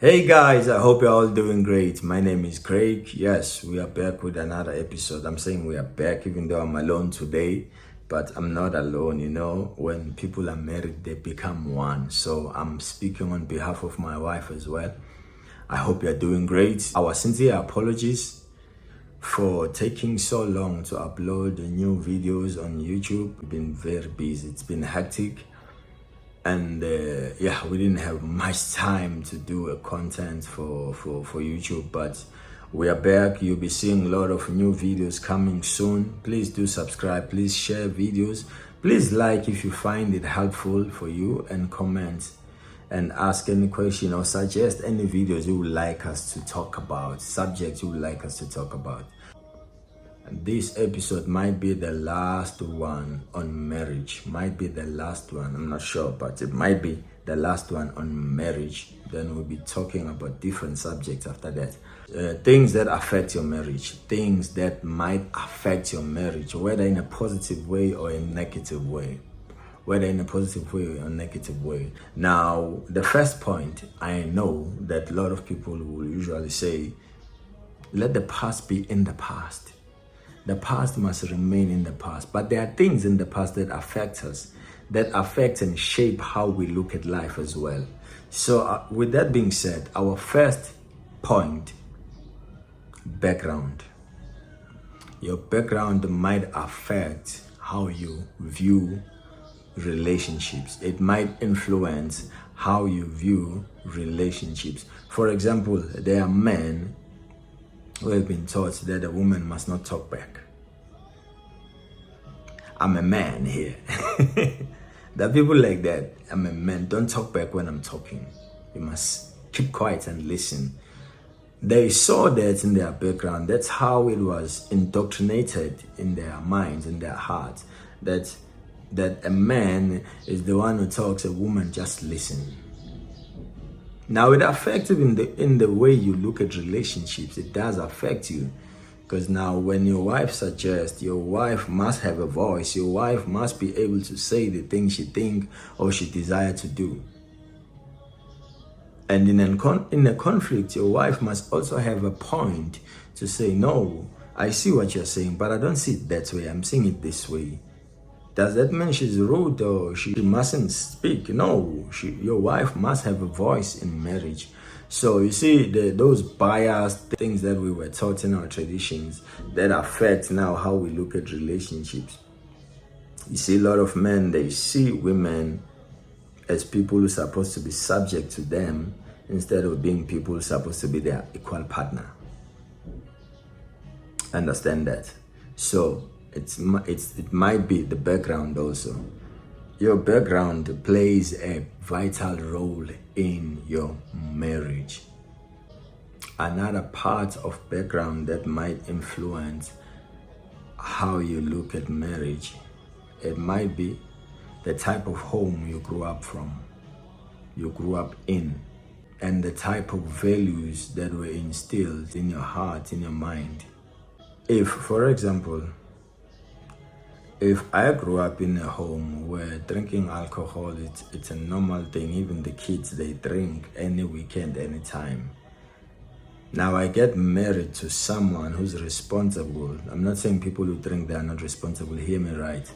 Hey guys, I hope you're all doing great. My name is Craig. Yes, we are back with another episode. I'm saying we are back even though I'm alone today, but I'm not alone. When people are married, they become one. So I'm speaking on behalf of my wife as well. I hope you're doing great. Our sincere apologies for taking so long to upload new videos on YouTube. We've been very busy. It's been hectic. And we didn't have much time to do a content for YouTube, but we are back. You'll be seeing a lot of new videos coming soon. Please do subscribe, please share videos, please like if you find it helpful for you, and comment and ask any question or suggest any videos you would like us to talk about, subjects you would like us to talk about. This episode might be the last one on marriage. Might be the last one. I'm not sure, but it might be the last one on marriage. Then we'll be talking about different subjects after that. Things that affect your marriage. Things that might affect your marriage, whether in a positive way or a negative way. Whether in a positive way or a negative way. Now, the first point, I know that a lot of people will usually say, let the past be in the past. The past must remain in the past. But there are things in the past that affect us, that affect and shape how we look at life as well. So with that being said, our first point, background. Your background might affect how you view relationships. It might influence how you view relationships. For example, there are men who have been taught that a woman must not talk back. I'm a man here. There are people like that. I'm a man. Don't talk back when I'm talking. You must keep quiet and listen. They saw that in their background. That's how it was indoctrinated in their minds, in their hearts. That a man is the one who talks, a woman just listen. Now it affects you in the way you look at relationships. It does affect you, because now when your wife suggests, your wife must have a voice. Your wife must be able to say the things she thinks or she desires to do. And in a conflict, your wife must also have a point to say, no, I see what you're saying, but I don't see it that way. I'm seeing it this way. Does that mean she's rude or she mustn't speak? No, your wife must have a voice in marriage. So you see, those biased things that we were taught in our traditions that affect now how we look at relationships. You see, a lot of men, they see women as people who are supposed to be subject to them instead of being people who are supposed to be their equal partner. Understand that? So it might be the background also. Your background plays a vital role in your marriage. Another part of background that might influence how you look at marriage, it might be the type of home you grew up in, and the type of values that were instilled in your heart, in your mind. If, for example, if I grew up in a home where drinking alcohol, it's a normal thing, even the kids, they drink any weekend, anytime. Now I get married to someone who's responsible. I'm not saying people who drink, they are not responsible, hear me right.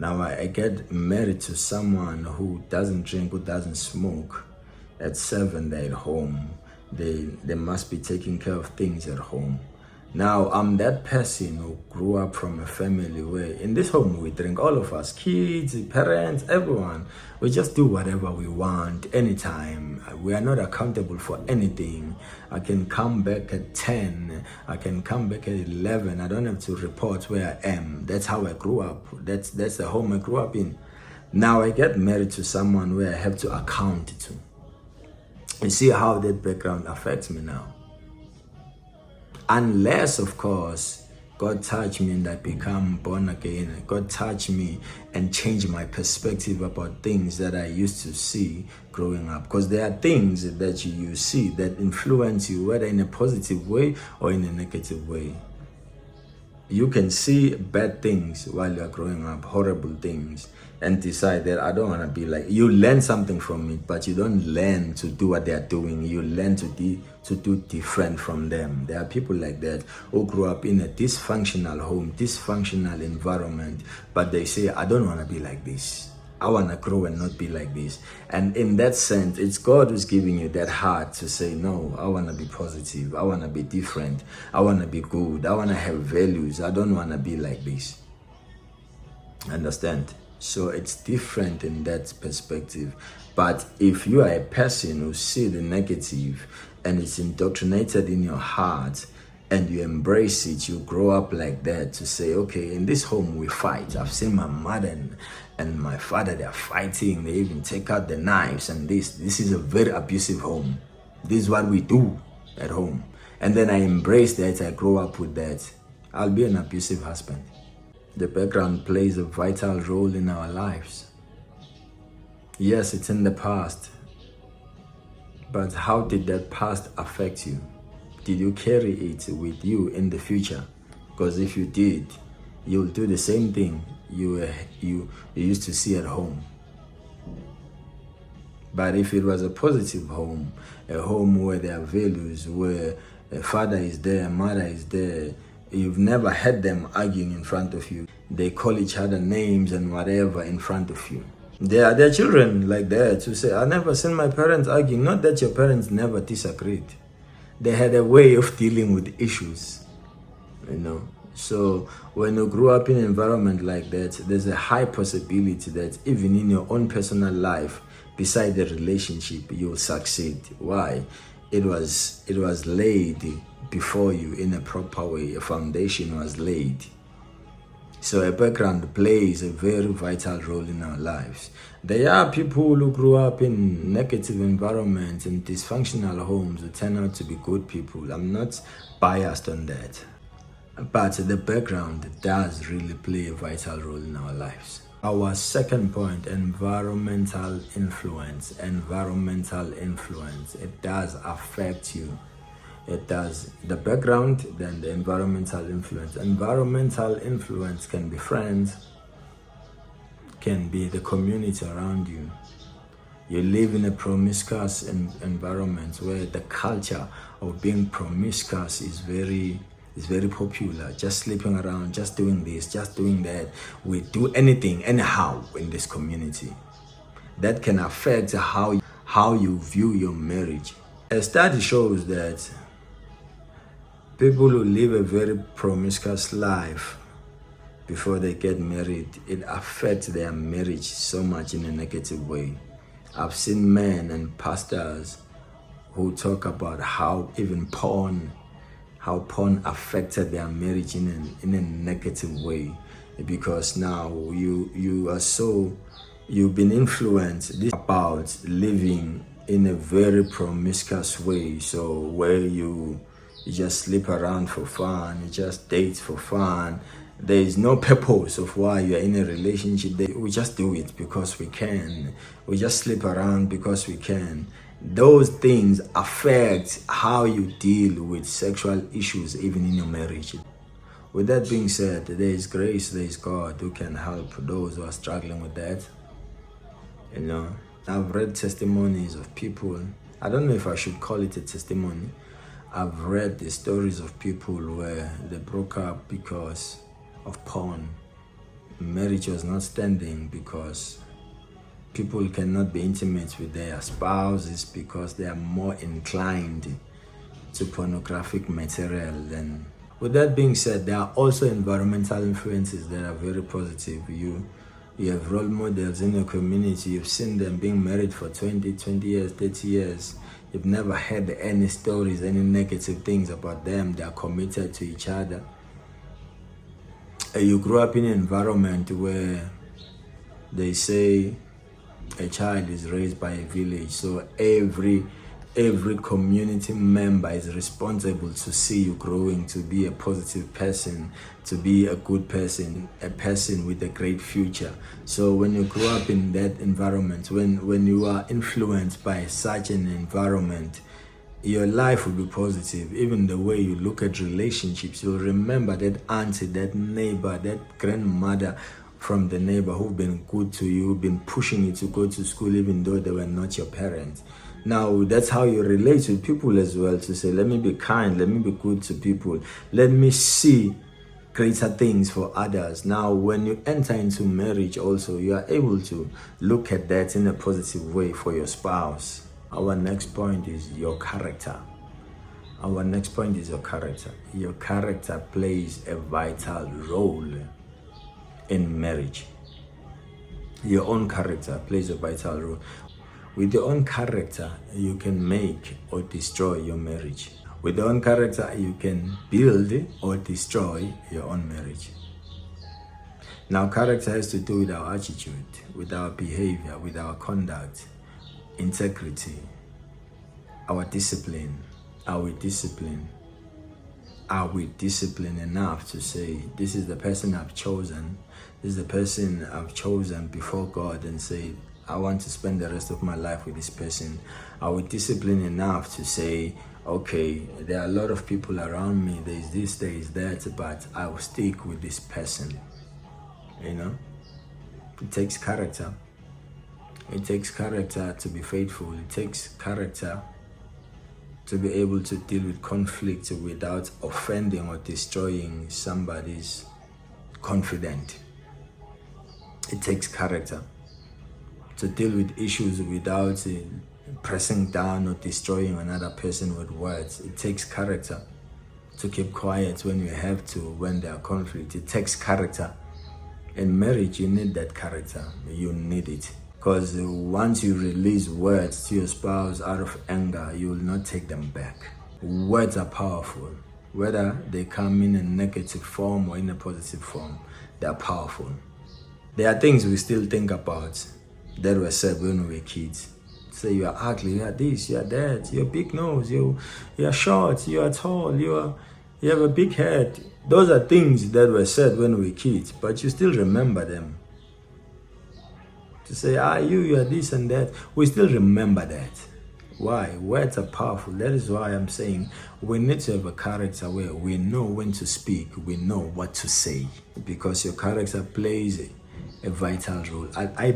Now I get married to someone who doesn't drink, who doesn't smoke. At 7, they're at home. They must be taking care of things at home. Now, I'm that person who grew up from a family where in this home we drink, all of us, kids, parents, everyone. We just do whatever we want anytime. We are not accountable for anything. I can come back at 10. I can come back at 11. I don't have to report where I am. That's how I grew up. That's the home I grew up in. Now I get married to someone where I have to account to. You see how that background affects me now. Unless, of course, God touch me and I become born again. God touch me and change my perspective about things that I used to see growing up. Because there are things that you see that influence you, whether in a positive way or in a negative way. You can see bad things while you're growing up, horrible things, and decide that I don't want to be like. You learn something from it, but you don't learn to do what they're doing. You learn to do different from them. There are people like that who grew up in a dysfunctional home, dysfunctional environment, but they say, I don't want to be like this. I want to grow and not be like this. And in that sense, it's God who's giving you that heart to say, no, I want to be positive. I want to be different. I want to be good. I want to have values. I don't want to be like this. Understand? So it's different in that perspective. But if you are a person who see the negative and it's indoctrinated in your heart, and you embrace it, you grow up like that to say, okay, in this home we fight. I've seen my mother and my father, they're fighting. They even take out the knives and this is a very abusive home. This is what we do at home. And then I embrace that, I grow up with that. I'll be an abusive husband. The background plays a vital role in our lives. Yes, it's in the past. But how did that past affect you? Did you carry it with you in the future? Because if you did, you'll do the same thing you used to see at home. But if it was a positive home, a home where there are values, where a father is there, a mother is there, you've never had them arguing in front of you. They call each other names and whatever in front of you. There are children like that who say, I never seen my parents arguing. Not that your parents never disagreed. They had a way of dealing with issues, So when you grew up in an environment like that, there's a high possibility that even in your own personal life, beside the relationship, you'll succeed. Why? It was laid before you in a proper way. A foundation was laid. So a background plays a very vital role in our lives. There are people who grew up in negative environments and dysfunctional homes who turn out to be good people. I'm not biased on that. But the background does really play a vital role in our lives. Our second point, environmental influence. Environmental influence. It does affect you. It does. The background, then the environmental influence. Environmental influence can be friends, can be the community around you. You live in a promiscuous environment where the culture of being promiscuous is very popular. Just sleeping around, just doing this, just doing that. We do anything, anyhow in this community. That can affect how you view your marriage. A study shows that people who live a very promiscuous life before they get married, it affects their marriage so much in a negative way. I've seen men and pastors who talk about how even porn affected their marriage in a negative way, because now you've been influenced about living in a very promiscuous way. So where you just sleep around for fun, you just date for fun. There is no purpose of why you're in a relationship. We just do it because we can. We just sleep around because we can. Those things affect how you deal with sexual issues even in your marriage. With that being said, there is grace, there is God who can help those who are struggling with that. I've read testimonies of people. I don't know if I should call it a testimony. I've read the stories of people where they broke up because of porn. Marriage was not standing because people cannot be intimate with their spouses because they are more inclined to pornographic material than. With that being said, there are also environmental influences that are very positive. You have role models in your community. You've seen them being married for 20 years, 30 years. You've never heard any stories, any negative things about them. They are committed to each other. You grew up in an environment where they say a child is raised by a village. So every community member is responsible to see you growing, to be a positive person, to be a good person, a person with a great future. So when you grow up in that environment, when you are influenced by such an environment, your life will be positive. Even the way you look at relationships, you'll remember that auntie, that neighbor, that grandmother from the neighbor who've been good to you, been pushing you to go to school even though they were not your parents. Now, that's how you relate with people as well, to say, let me be kind, let me be good to people, let me see greater things for others. Now, when you enter into marriage also, you are able to look at that in a positive way for your spouse. Our next point is your character. Our next point is your character. Your character plays a vital role in marriage. Your own character plays a vital role. With your own character, you can make or destroy your marriage. With your own character, you can build or destroy your own marriage. Now, character has to do with our attitude, with our behavior, with our conduct, integrity, our discipline. Are we disciplined? Are we disciplined enough to say, this is the person I've chosen, this is the person I've chosen before God, and say, I want to spend the rest of my life with this person? Are we disciplined enough to say, okay, there are a lot of people around me, there is this, there is that, but I will stick with this person? You know, it takes character. It takes character to be faithful. It takes character to be able to deal with conflict without offending or destroying somebody's confidence. It takes character to deal with issues without pressing down or destroying another person with words. It takes character to keep quiet when you have to, when there are conflict. It takes character. In marriage, you need that character. You need it. Because once you release words to your spouse out of anger, you will not take them back. Words are powerful. Whether they come in a negative form or in a positive form, they are powerful. There are things we still think about that were said when we were kids. Say, you are ugly, you are this, you are that, you are big nose, you are short, you are tall, you have a big head. Those are things that were said when we were kids, but you still remember them. To say, you are this and that, we still remember that. Why? Words are powerful. That is why I'm saying we need to have a character where we know when to speak, we know what to say, because your character plays a vital role. I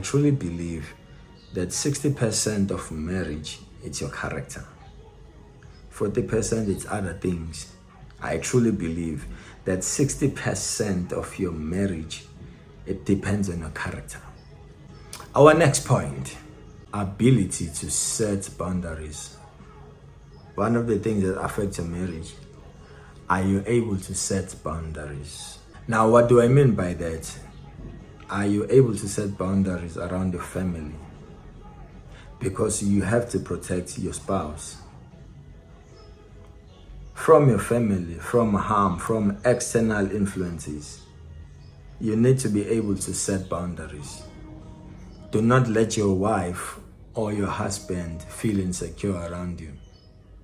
truly believe that 60% of marriage, it's your character. 40% it's other things. I truly believe that 60% of your marriage, it depends on your character. Our next point, ability to set boundaries. One of the things that affects a marriage, are you able to set boundaries? Now, what do I mean by that? Are you able to set boundaries around your family? Because you have to protect your spouse from your family, from harm, from external influences. You need to be able to set boundaries. Do not let your wife or your husband feel insecure around you.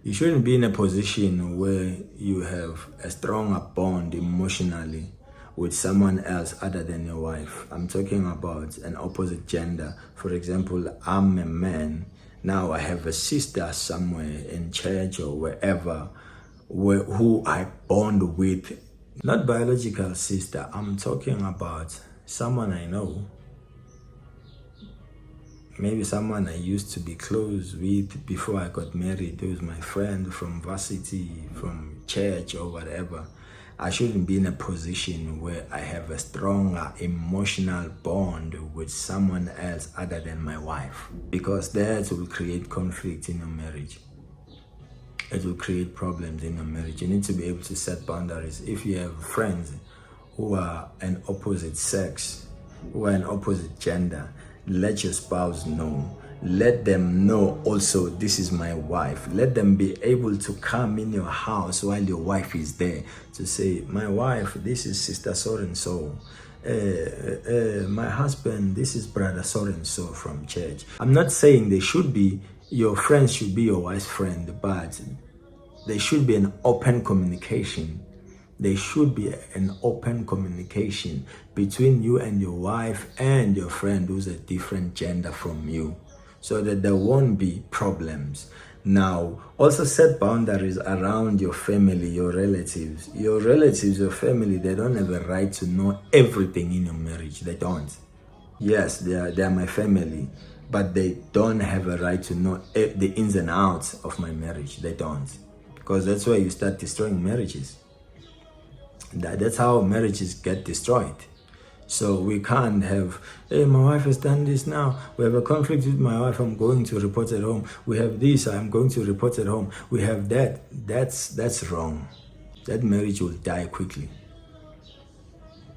You shouldn't be in a position where you have a stronger bond emotionally with someone else other than your wife. I'm talking about an opposite gender. For example, I'm a man. Now I have a sister somewhere in church or wherever who I bond with. Not biological sister. I'm talking about someone I know. Maybe someone I used to be close with before I got married. It was my friend from varsity, from church or whatever. I shouldn't be in a position where I have a stronger emotional bond with someone else other than my wife, because that will create conflict in your marriage. It will create problems in your marriage. You need to be able to set boundaries. If you have friends who are an opposite sex, who are an opposite gender, let your spouse know. Let them know also, this is my wife. Let them be able to come in your house while your wife is there to say, my wife, this is sister so-and-so. My husband, this is brother so-and-so from church. I'm not saying your friends should be your wife's friend, but there should be an open communication. There should be an open communication between you and your wife and your friend who's a different gender from you, so that there won't be problems. Now, also set boundaries around your family, your relatives. Your relatives, your family, they don't have a right to know everything in your marriage. They don't. Yes, they are my family, but they don't have a right to know the ins and outs of my marriage. They don't. Because that's where you start destroying marriages. That's how marriages get destroyed. So we can't have, hey, my wife has done this now. We have a conflict with my wife. I'm going to report at home. We have this. I'm going to report at home. We have that. That's wrong. That marriage will die quickly.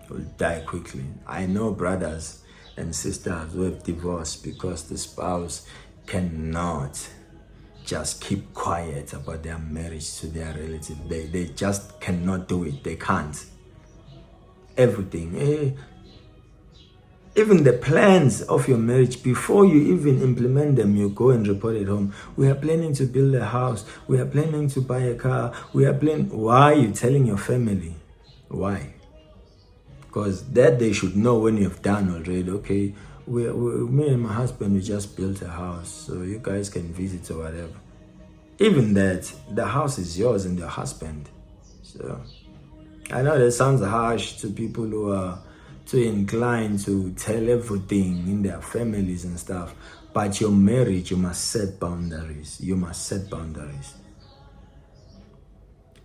Will die quickly. I know brothers and sisters who have divorced because the spouse cannot just keep quiet about their marriage to their relative. They just cannot do it. They can't. Everything. Even the plans of your marriage, before you even implement them, you go and report at home. We are planning to build a house. We are planning to buy a car. We are planning. Why are you telling your family? Why? Because that they should know when you've done already. Okay, me and my husband, we just built a house, so you guys can visit or whatever. Even that, the house is yours and your husband. So I know that sounds harsh to people who are too inclined to tell everything in their families and stuff. But your marriage, you must set boundaries. You must set boundaries.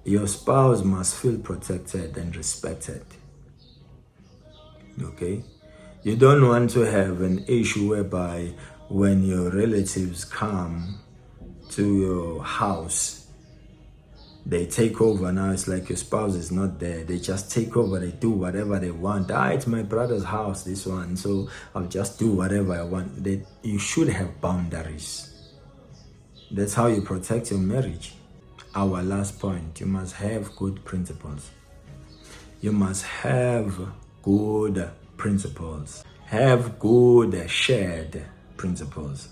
Your spouse must feel protected and respected. Okay? You don't want to have an issue whereby when your relatives come to your house, they take over. Now it's like your spouse is not there. They just take over. They do whatever they want. It's my brother's house, this one, so I'll just do whatever I want. You should have boundaries. That's how you protect your marriage. Our last point, you must have good principles. You must have good principles. Have good shared principles.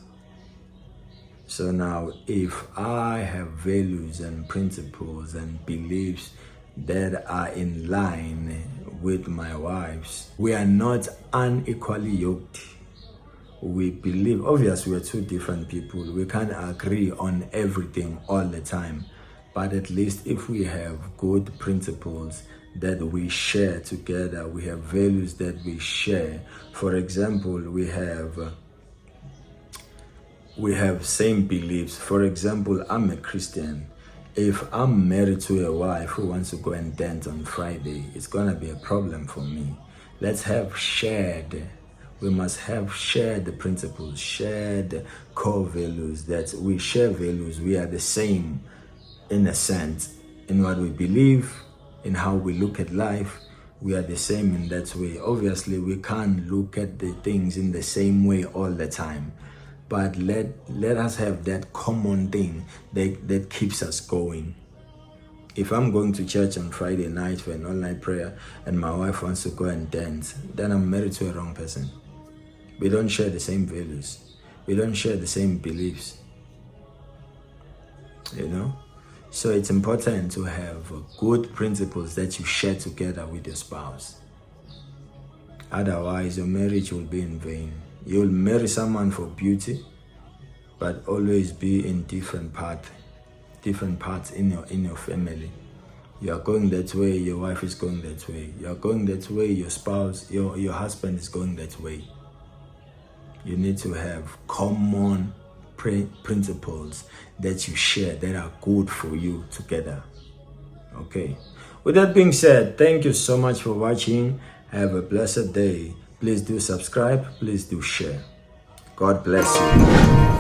So now, if I have values and principles and beliefs that are in line with my wife's, we are not unequally yoked. We believe, obviously, we're two different people. We can't agree on everything all the time. But at least if we have good principles that we share together, we have values that we share. For example, we have same beliefs. For example, I'm a Christian. If I'm married to a wife who wants to go and dance on Friday, it's gonna be a problem for me. Let's have we must have shared principles, shared core values, that we share values. We are the same in a sense, in what we believe, in how we look at life. We are the same in that way. Obviously, we can't look at the things in the same way all the time. But let us have that common thing that keeps us going. If I'm going to church on Friday night for an all-night prayer and my wife wants to go and dance, then I'm married to a wrong person. We don't share the same values. We don't share the same beliefs. You know? So it's important to have good principles that you share together with your spouse. Otherwise, your marriage will be in vain. You'll marry someone for beauty, but always be in different parts in your family. You are going that way, your wife is going that way. You are going that way, your spouse, your husband is going that way. You need to have common principles that you share that are good for you together. Okay. With that being said, thank you so much for watching. Have a blessed day. Please do subscribe. Please do share. God bless you.